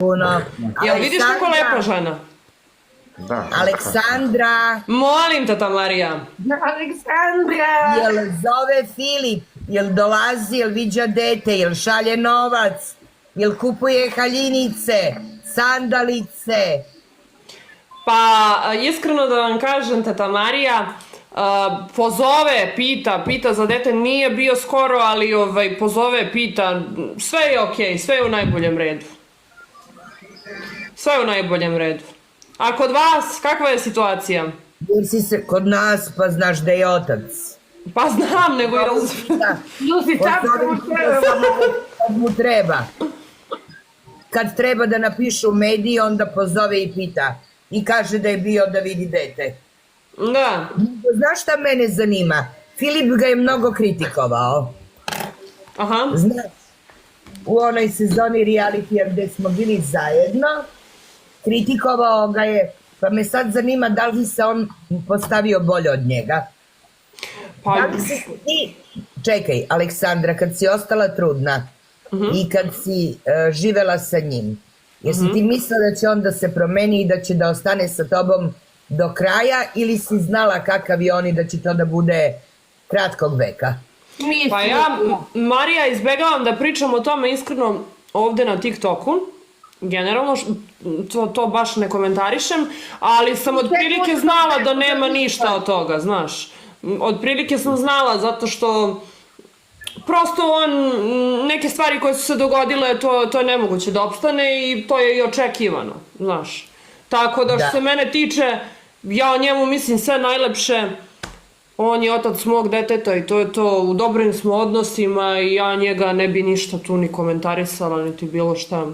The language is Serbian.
puno. Jel vidiš kako lepa žena? Da. Aleksandra, Molim te, Marija. Aleksandra! jel zove Filip, jel dolazi, jel viđa dete, jel šalje novac, jel kupuje haljinice, sandalice? Pa, iskreno da vam kažem, teta Marija, pozove, pita za dete, nije bio skoro, ali pozove, pita, sve je okej, sve je u najboljem redu. Sve je u najboljem redu. A kod vas, kakva je situacija? Jer si se kod nas, pa znaš da je otac. Pa znam, nego je Ljusi, tako mu treba. Kad mu treba. Kad treba da napiše u mediji, onda pozove i pita. I kaže da je bio da vidi dete. Da. Znaš šta mene zanima? Filip ga je mnogo kritikovao. Aha. Znaš, u onoj sezoni realitija gde smo bili zajedno, kritikovao ga je, pa me sad zanima da li se on postavio bolje od njega. Pa, Da li si ti, čekaj, Aleksandra, kad si ostala trudna i kad si živela sa njim, jesi ti mislila da će on da se promeni i da će da ostane sa tobom do kraja ili si znala kakav je on i da će to da bude kratkog veka? pa ja, Marija, izbegavam da pričam o tome iskreno ovde na TikToku. Generalno, to baš ne komentarišem, ali sam otprilike znala da nema ništa od toga, znaš. Otprilike sam znala zato što prosto neke stvari koje su se dogodile, to je nemoguće da opstane i to je i očekivano, znaš. Tako da što se mene tiče, ja o njemu mislim sve najlepše. On je otac mog deteta i to je to, u dobrim smo odnosima i ja njega ne bi ništa tu ni komentarisala, niti bilo šta.